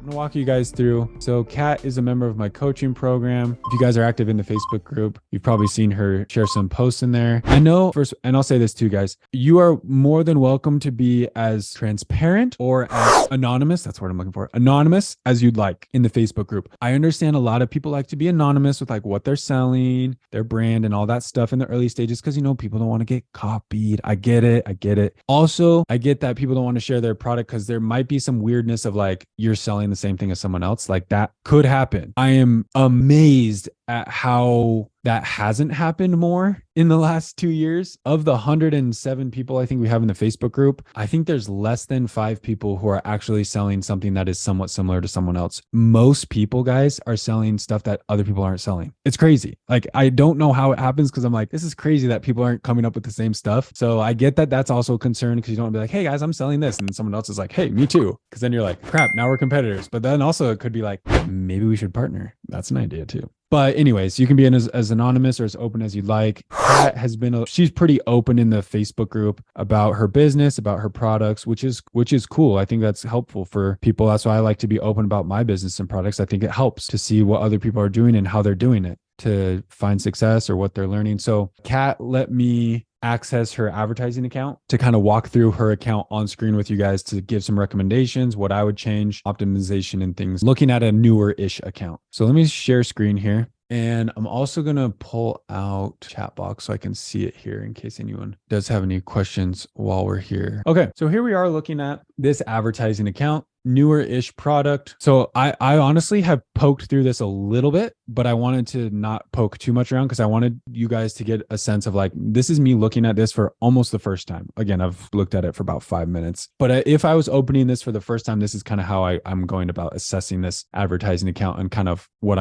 I'm gonna walk you guys through. So Kat is a member of my coaching program. If you guys are active in the Facebook group, you've probably seen her share some posts in there. I know first, and I'll say this too, guys, you are more than welcome to be as transparent or as anonymous, that's what I'm looking for, anonymous as you'd like in the Facebook group. I understand a lot of people like to be anonymous with like what they're selling, their brand and all that stuff in the early stages because, you know, people don't want to get copied. I get it. Also, I get that people don't want to share their product because there might be some weirdness of like you're selling the same thing as someone else. Like that could happen. I am amazed at how that hasn't happened more in the last 2 years. Of the 107 people I think we have in the Facebook group, I think there's less than 5 people who are actually selling something that is somewhat similar to someone else. Most people, guys, are selling stuff that other people aren't selling. It's crazy. Like, I don't know how it happens because I'm like, this is crazy that people aren't coming up with the same stuff. So I get that that's also a concern because you don't want to be like, hey guys, I'm selling this. And someone else is like, hey, me too. Because then you're like, crap, now we're competitors. But then also it could be like, maybe we should partner. That's an idea too. But anyways, you can be in as anonymous or as open as you'd like. Kat has been, she's pretty open in the Facebook group about her business, about her products, which is cool. I think that's helpful for people. That's why I like to be open about my business and products. I think it helps to see what other people are doing and how they're doing it to find success or what they're learning. So Kat let me access her advertising account to kind of walk through her account on screen with you guys to give some recommendations, what I would change, optimization and things, looking at a newer-ish account. So let me share screen here. And I'm also going to pull out chat box so I can see it here in case anyone does have any questions while we're here. Okay, so here we are looking at this advertising account, newer-ish product. So I honestly have poked through this a little bit, but I wanted to not poke too much around because I wanted you guys to get a sense of like, this is me looking at this for almost the first time. Again, I've looked at it for about 5 minutes, but if I was opening this for the first time, this is kind of how I'm going about assessing this advertising account and kind of what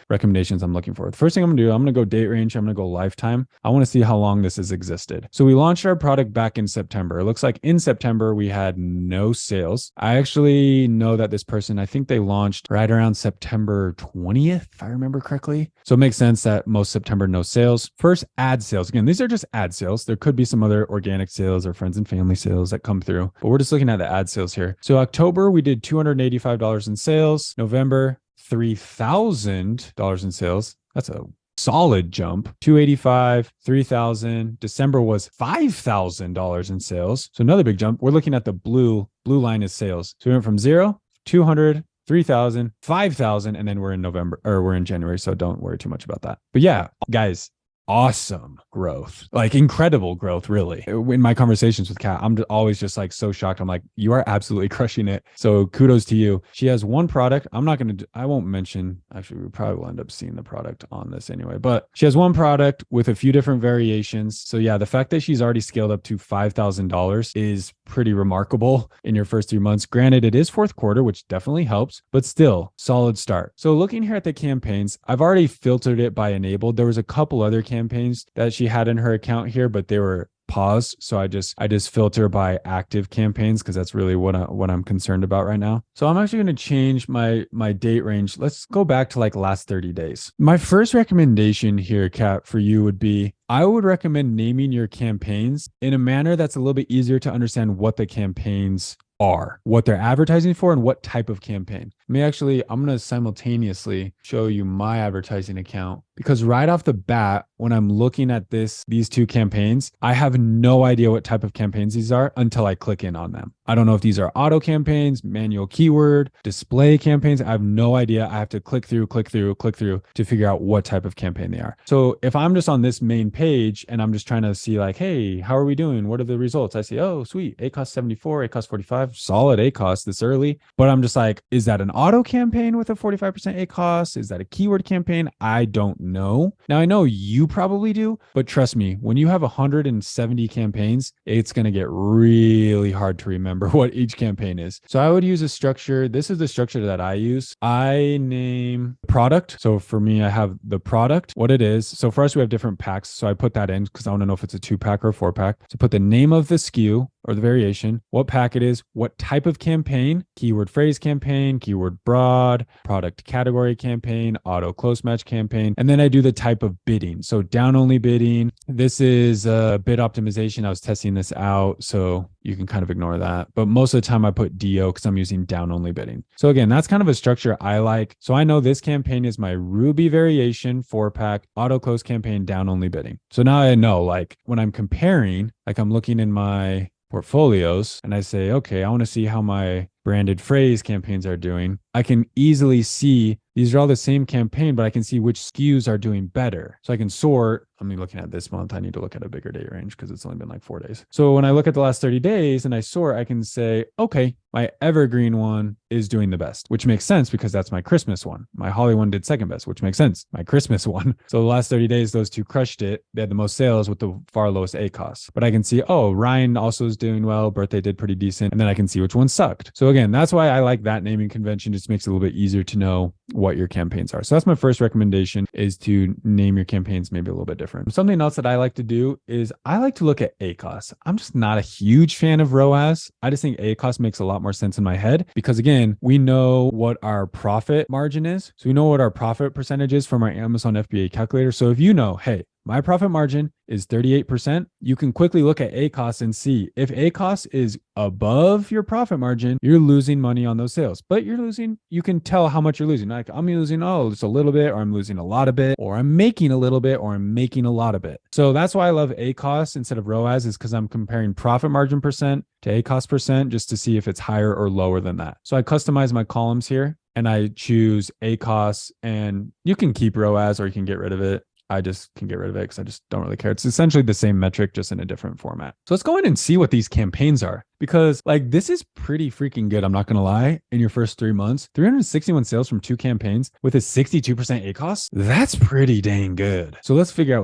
recommendations I'm looking for. The first thing I'm gonna do, I'm gonna go date range. I'm gonna go lifetime. I want to see how long this has existed. So we launched our product back in September. It looks like in September, we had no sales. I actually know that this person, I think they launched right around September 20th, if I remember correctly. So it makes sense that most September, no sales. First, ad sales. Again, these are just ad sales. There could be some other organic sales or friends and family sales that come through, but we're just looking at the ad sales here. So October, we did $285 in sales. November, $3,000 in sales. That's a solid jump. 285, 3,000. December was $5,000 in sales. So another big jump. We're looking at the blue line is sales. So we went from 0, 200, 3,000, 5,000, and then we're in November or we're in January. So don't worry too much about that. But yeah, guys, awesome growth, like incredible growth, really. In my conversations with Kat, I'm always just like so shocked. I'm like, you are absolutely crushing it. So kudos to you. She has one product. I won't mention, actually, we probably will end up seeing the product on this anyway, but she has one product with a few different variations. So yeah, the fact that she's already scaled up to $5,000 is pretty remarkable in your first 3 months. Granted, it is fourth quarter, which definitely helps, but still solid start. So looking here at the campaigns, I've already filtered it by enabled. There was a couple other campaigns that she had in her account here, but they were paused. So I just filter by active campaigns because that's really what I'm concerned about right now. So I'm actually going to change my date range. Let's go back to like last 30 days. My first recommendation here, Kat, for you would be, I would recommend naming your campaigns in a manner that's a little bit easier to understand what the campaigns are, what they're advertising for, and what type of campaign. I'm going to simultaneously show you my advertising account because right off the bat, when I'm looking at these two campaigns, I have no idea what type of campaigns these are until I click in on them. I don't know if these are auto campaigns, manual keyword, display campaigns. I have no idea. I have to click through to figure out what type of campaign they are. So if I'm just on this main page and I'm just trying to see like, hey, how are we doing? What are the results? I see, oh, sweet. ACOS 74, ACOS 45, solid ACOS this early. But I'm just like, is that an auto campaign with a 45% ACOS? Is that a keyword campaign? I don't know. Now I know you probably do, but trust me, when you have 170 campaigns, it's going to get really hard to remember what each campaign is. So I would use a structure. This is the structure that I use. I name product. So for me, I have the product, what it is. So for us, we have different packs. So I put that in because I want to know if it's a 2-pack or a 4-pack. So put the name of the SKU, or the variation, what pack it is, what type of campaign, keyword phrase campaign, keyword broad, product category campaign, auto close match campaign. And then I do the type of bidding. So down only bidding. This is a bid optimization. I was testing this out, so you can kind of ignore that. But most of the time I put DO because I'm using down only bidding. So again, that's kind of a structure I like. So I know this campaign is my Ruby variation 4-pack auto close campaign down only bidding. So now I know, like when I'm comparing, like I'm looking in my portfolios and I say, okay, I want to see how my branded phrase campaigns are doing. I can easily see these are all the same campaign, but I can see which SKUs are doing better. So I can sort. I'm looking at this month. I need to look at a bigger date range because it's only been like 4 days. So when I look at the last 30 days and I sort, I can say, okay, my evergreen one is doing the best, which makes sense because that's my Christmas one. My Holly one did second best, which makes sense. My Christmas one. So the last 30 days, those two crushed it. They had the most sales with the far lowest ACOS. But I can see, oh, Ryan also is doing well. Birthday did pretty decent. And then I can see which one sucked. So again, that's why I like that naming convention. It just makes it a little bit easier to know what your campaigns are. So that's my first recommendation, is to name your campaigns maybe a little bit different. Something else that I like to do is I like to look at ACOS. I'm just not a huge fan of ROAS. I just think ACOS makes a lot more sense in my head because again, we know what our profit margin is. So we know what our profit percentage is from our Amazon FBA calculator. So if you know, hey, my profit margin is 38%. You can quickly look at ACOS and see if ACOS is above your profit margin, you're losing money on those sales, but you can tell how much you're losing. Like I'm losing, just a little bit, or I'm losing a lot of it, or I'm making a little bit, or I'm making a lot of it. So that's why I love ACOS instead of ROAS, is because I'm comparing profit margin percent to ACOS percent just to see if it's higher or lower than that. So I customize my columns here and I choose ACOS, and you can keep ROAS or you can get rid of it. I just can get rid of it because I just don't really care. It's essentially the same metric, just in a different format. So let's go in and see what these campaigns are, because like this is pretty freaking good. I'm not going to lie. In your first 3 months, 361 sales from 2 campaigns with a 62% ACOS. That's pretty dang good. So let's figure out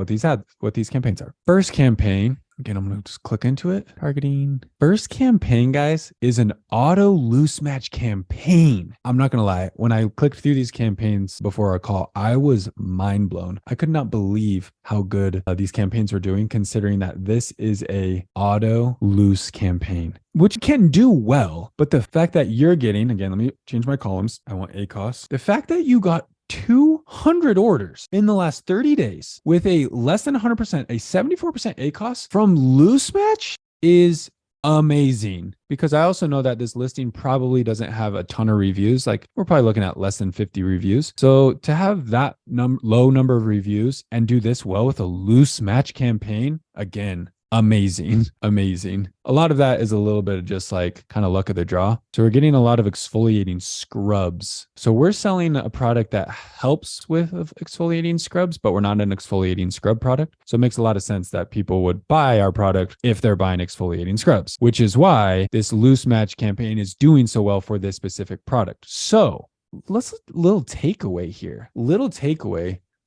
what these campaigns are. First campaign. Again, I'm going to just click into it. Targeting. First campaign, guys, is an auto loose match campaign. I'm not going to lie. When I clicked through these campaigns before our call, I was mind blown. I could not believe how good these campaigns were doing, considering that this is a auto loose campaign, which can do well. But the fact that you're getting, again, let me change my columns. I want ACOS. The fact that you got 200 orders in the last 30 days with a less than 100%, a 74% ACOS from loose match is amazing, because I also know that this listing probably doesn't have a ton of reviews. Like we're probably looking at less than 50 reviews. So to have that low number of reviews and do this well with a loose match campaign, again, amazing. A lot of that is a little bit of just like kind of luck of the draw. So we're getting a lot of exfoliating scrubs. So we're selling a product that helps with exfoliating scrubs, but we're not an exfoliating scrub product. So it makes a lot of sense that people would buy our product if they're buying exfoliating scrubs, which is why this loose match campaign is doing so well for this specific product. So little takeaway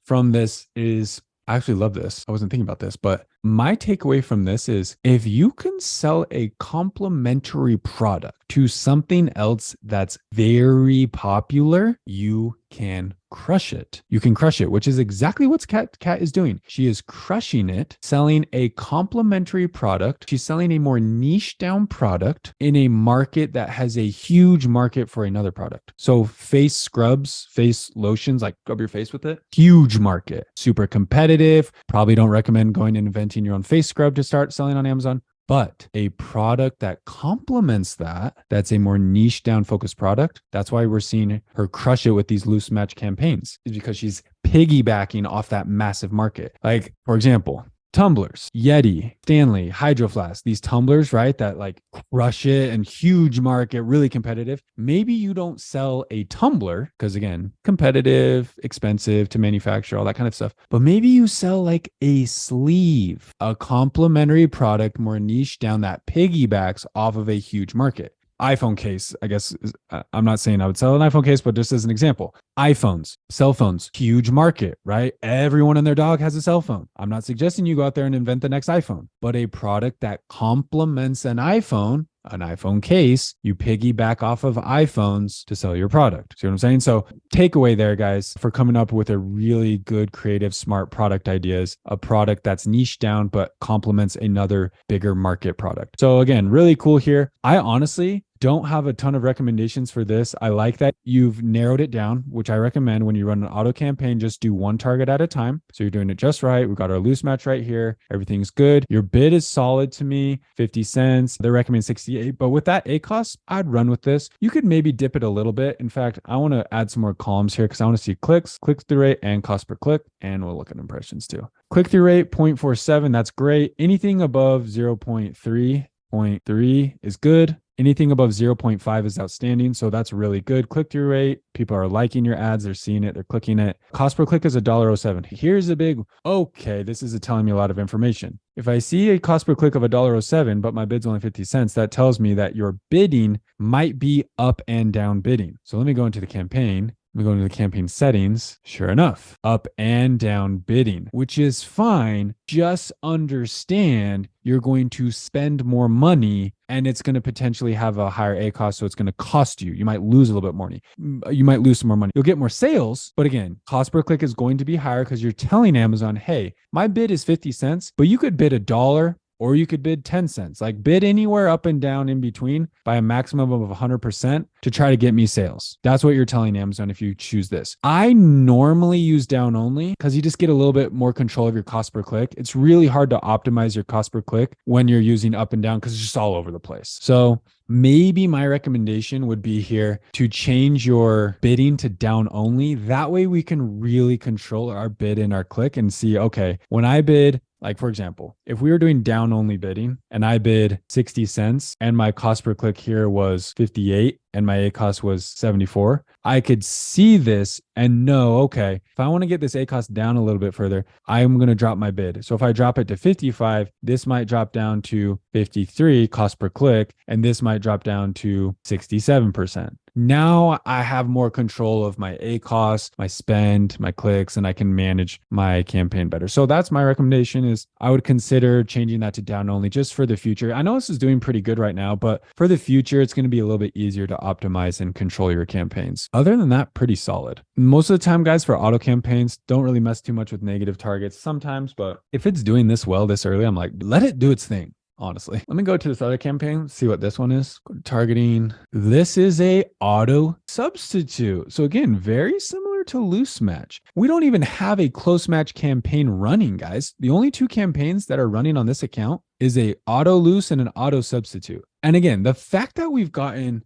from this is, I actually love this. I wasn't thinking about this, but my takeaway from this is if you can sell a complementary product to something else that's very popular, you can crush it. You can crush it, which is exactly what Kat is doing. She is crushing it, selling a complementary product. She's selling a more niche down product in a market that has a huge market for another product. So face scrubs, face lotions, like scrub your face with it, huge market, super competitive. Probably don't recommend going and inventing your own face scrub to start selling on Amazon. But a product that complements that's a more niche down focused product. That's why we're seeing her crush it with these loose match campaigns, is because she's piggybacking off that massive market. Like, for example, tumblers, Yeti, Stanley, Hydro Flask, these tumblers, right? That like crush it and huge market, really competitive. Maybe you don't sell a tumbler because again, competitive, expensive to manufacture, all that kind of stuff. But maybe you sell like a sleeve, a complementary product, more niche down that piggybacks off of a huge market. iPhone case, I guess, I'm not saying I would sell an iPhone case, but just as an example, iPhones, cell phones, huge market, right? Everyone and their dog has a cell phone. I'm not suggesting you go out there and invent the next iPhone, but a product that complements an iPhone an iPhone case, you piggyback off of iPhones to sell your product. See what I'm saying? So takeaway there, guys, for coming up with a really good, creative, smart product ideas, a product that's niche down, but complements another bigger market product. So again, really cool here. I honestly don't have a ton of recommendations for this. I like that you've narrowed it down, which I recommend when you run an auto campaign, just do one target at a time. So you're doing it just right. We've got our loose match right here. Everything's good. Your bid is solid to me, 50 cents. They recommend 68, but with that ACoS, I'd run with this. You could maybe dip it a little bit. In fact, I want to add some more columns here because I want to see clicks, click-through rate, and cost per click. And we'll look at impressions too. Click-through rate, 0.47. That's great. Anything above 0.3 is good. Anything above 0.5 is outstanding. So that's really good. Click-through rate. People are liking your ads. They're seeing it. They're clicking it. Cost per click is $1.07. Here's a big, okay, this is telling me a lot of information. If I see a cost per click of $1.07, but my bid's only 50 cents, that tells me that your bidding might be up and down bidding. So let me go into the campaign. We go into the campaign settings. Sure enough, up and down bidding, which is fine. Just understand you're going to spend more money and it's going to potentially have a higher ACoS. So it's going to cost you. You might lose a little bit more money. You might lose some more money. You'll get more sales. But again, cost per click is going to be higher because you're telling Amazon, hey, my bid is 50 cents, but you could bid $1. Or you could bid 10 cents, like bid anywhere up and down in between by a maximum of 100% to try to get me sales. That's what you're telling Amazon if you choose this. I normally use down only because you just get a little bit more control of your cost per click. It's really hard to optimize your cost per click when you're using up and down because it's just all over the place. So maybe my recommendation would be here to change your bidding to down only. That way we can really control our bid and our click and see, okay, when I bid, like for example, if we were doing down only bidding and I bid 60 cents and my cost per click here was 58 and my ACoS was 74, I could see this and know, okay, if I want to get this ACoS down a little bit further, I'm going to drop my bid. So if I drop it to 55, this might drop down to 53 cost per click, and this might drop down to 67%. Now I have more control of my ACoS, my spend, my clicks, and I can manage my campaign better. So that's my recommendation is I would consider changing that to down only just for the future. I know this is doing pretty good right now, but for the future, it's going to be a little bit easier to optimize and control your campaigns. Other than that, pretty solid. Most of the time, guys, for auto campaigns, don't really mess too much with negative targets sometimes, but if it's doing this well this early, I'm like, let it do its thing. Honestly, let me go to this other campaign, see what this one is. Go to targeting. This is a auto substitute. So again, very similar to loose match. We don't even have a close match campaign running, guys. The only two campaigns that are running on this account is a auto loose and an auto substitute. And again, the fact that we've gotten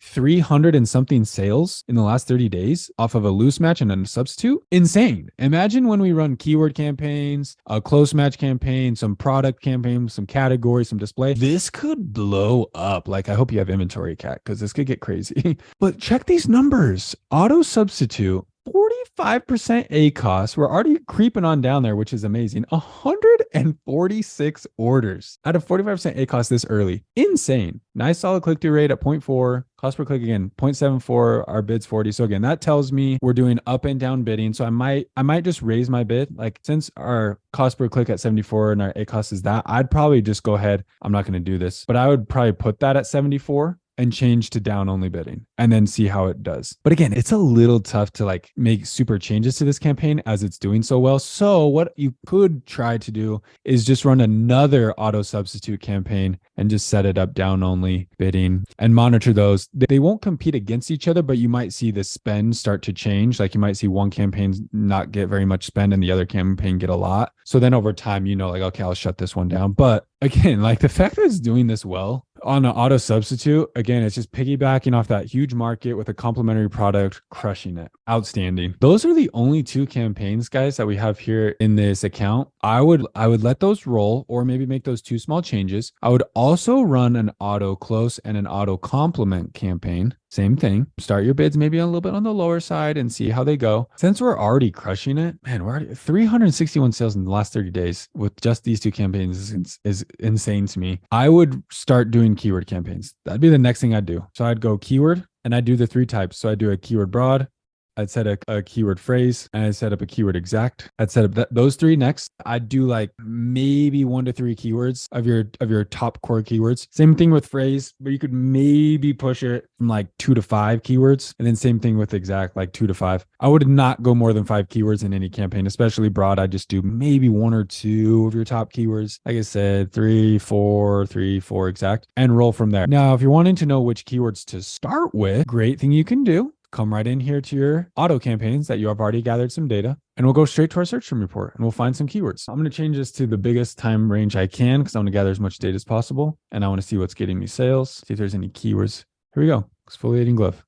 300 and something sales in the last 30 days off of a loose match and a substitute, insane. Imagine when we run keyword campaigns, a close match campaign, some product campaign, some category, some display. This could blow up. Like, I hope you have inventory, Cat, because this could get crazy. But check these numbers. Auto substitute, 45% ACoS. We're already creeping on down there, which is amazing. 146 orders out of 45% ACoS this early. Insane. Nice solid click-through rate at 0.4. Cost per click again, 0.74. Our bid's 40. So again, that tells me we're doing up and down bidding. So I might just raise my bid. Like since our cost per click at 74 and our ACoS is that, I'd probably just go ahead. I'm not going to do this, but I would probably put that at 74 and change to down only bidding and then see how it does. But again, it's a little tough to like make super changes to this campaign as it's doing so well. So what you could try to do is just run another auto substitute campaign and just set it up down only bidding and monitor those. They won't compete against each other, but you might see the spend start to change. Like you might see one campaign not get very much spend and the other campaign get a lot. So then over time, you know, like, okay, I'll shut this one down. But again, like the fact that it's doing this well on an auto substitute, again, it's just piggybacking off that huge market with a complementary product, crushing it. Outstanding. Those are the only two campaigns, guys, that we have here in this account. I would let those roll or maybe make those two small changes. I would also run an auto close and an auto complement campaign. Same thing. Start your bids maybe a little bit on the lower side and see how they go. Since we're already crushing it, man, we're already 361 sales in the last 30 days with just these two campaigns is insane to me. I would start doing keyword campaigns. That'd be the next thing I'd do. So I'd go keyword and I'd do the three types. So I'd do a keyword broad, I'd set a keyword phrase, and I'd set up a keyword exact. I'd set up those three next. I'd do like maybe 1 to 3 keywords of your top core keywords. Same thing with phrase, but you could maybe push it from like 2 to 5 keywords. And then same thing with exact, like 2 to 5. I would not go more than 5 keywords in any campaign, especially broad. I'd just do maybe 1 or 2 of your top keywords. Like I said, 3, 4 exact, and roll from there. Now, if you're wanting to know which keywords to start with, great thing you can do, come right in here to your auto campaigns that you have already gathered some data, and we'll go straight to our search term report and we'll find some keywords. I'm going to change this to the biggest time range I can because I want to gather as much data as possible. And I want to see what's getting me sales, see if there's any keywords. Here we go. Exfoliating glove.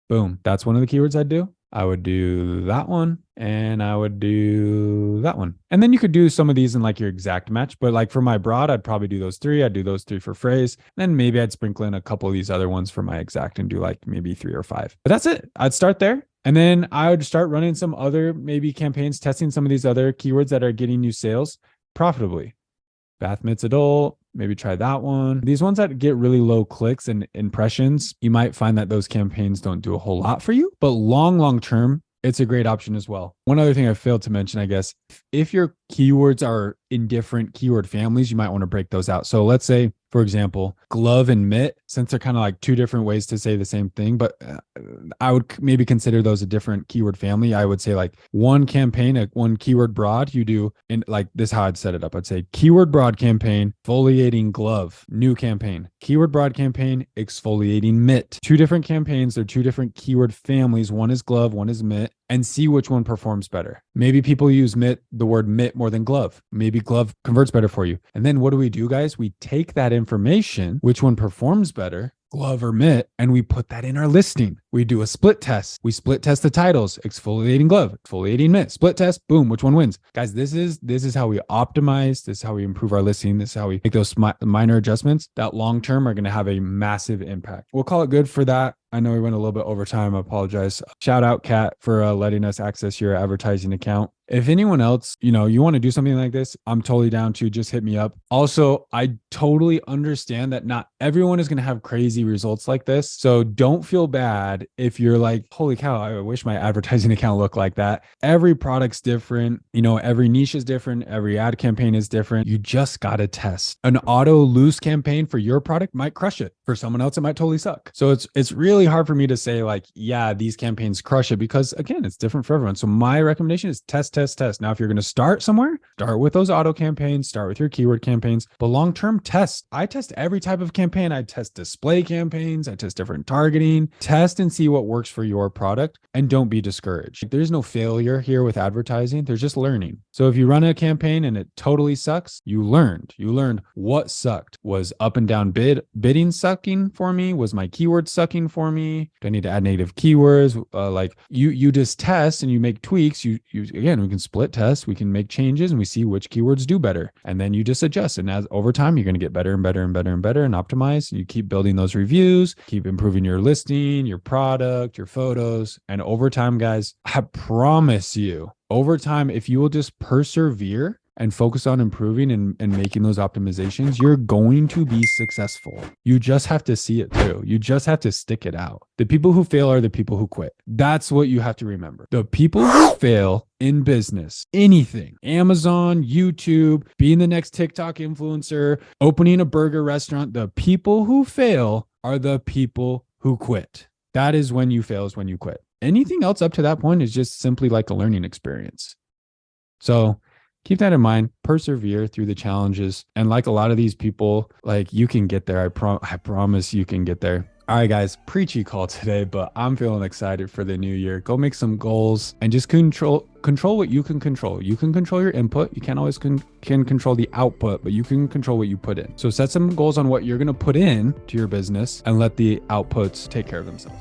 Boom. That's one of the keywords I'd do. I would do that one, and I would do that one. And then you could do some of these in like your exact match, but like for my broad, I'd probably do those 3. I'd do those 3 for phrase. Then maybe I'd sprinkle in a couple of these other ones for my exact and do like maybe 3 or 5. But that's it. I'd start there. And then I would start running some other maybe campaigns, testing some of these other keywords that are getting you sales profitably. Bath mitts adult, maybe try that one. These ones that get really low clicks and impressions, you might find that those campaigns don't do a whole lot for you, but long term, it's a great option as well. One other thing I failed to mention, I guess, if your keywords are in different keyword families, you might want to break those out. So let's say, for example, glove and mitt, since they're kind of like 2 different ways to say the same thing, but I would maybe consider those a different keyword family. I would say like one campaign, one keyword broad, you do in like this, how I'd set it up. I'd say keyword broad campaign, exfoliating glove, new campaign, keyword broad campaign, exfoliating mitt. 2 different campaigns. They're 2 different keyword families. One is glove, one is mitt, and see which one performs better. Maybe people use the word mitt more than glove. Maybe glove converts better for you. And then what do, guys? We take that information, which one performs better, glove or mitt, and we put that in our listing. We do a split test. We split test the titles, exfoliating glove, exfoliating mitt, split test, boom, which one wins? Guys, this is how we optimize. This is how we improve our listing. This is how we make those minor adjustments that long-term are going to have a massive impact. We'll call it good for that. I know we went a little bit over time. I apologize. Shout out, Kat, for letting us access your advertising account. If anyone else, you want to do something like this, I'm totally down to just hit me up. Also, I totally understand that not everyone is going to have crazy results like this. So don't feel bad if you're like, holy cow, I wish my advertising account looked like that. Every product's different. Every niche is different. Every ad campaign is different. You just got to test. An auto loose campaign for your product might crush it. For someone else, it might totally suck. So it's really hard for me to say like, yeah, these campaigns crush it because again, it's different for everyone. So my recommendation is test. Now, if you're going to start somewhere, start with those auto campaigns, start with your keyword campaigns, but long-term test. I test every type of campaign. I test display campaigns. I test different targeting, test and see what works for your product, and don't be discouraged. There's no failure here with advertising. There's just learning. So if you run a campaign and it totally sucks, you learned what sucked. Was up and down bidding sucking for me? Was my keyword sucking for me? Do I need to add native keywords? Like you just test and you make tweaks. You again, we can split test, we can make changes, and we see which keywords do better. And then you just adjust. And as over time, you're going to get better and better and better and better and optimize. You keep building those reviews, keep improving your listing, your product, your photos. And over time, guys, I promise you, over time, if you will just persevere and focus on improving and making those optimizations, you're going to be successful. You just have to see it through. You just have to stick it out. The people who fail are the people who quit. That's what you have to remember. The people who fail in business, anything, Amazon, YouTube, being the next TikTok influencer, opening a burger restaurant, the people who fail are the people who quit. That is when you fail, is when you quit. Anything else up to that point is just simply like a learning experience. So keep that in mind, persevere through the challenges. And like a lot of these people, like you can get there. I promise you can get there. All right, guys, preachy call today, but I'm feeling excited for the new year. Go make some goals and just control what you can control. You can control your input. You can't always can control the output, but you can control what you put in. So set some goals on what you're going to put in to your business and let the outputs take care of themselves.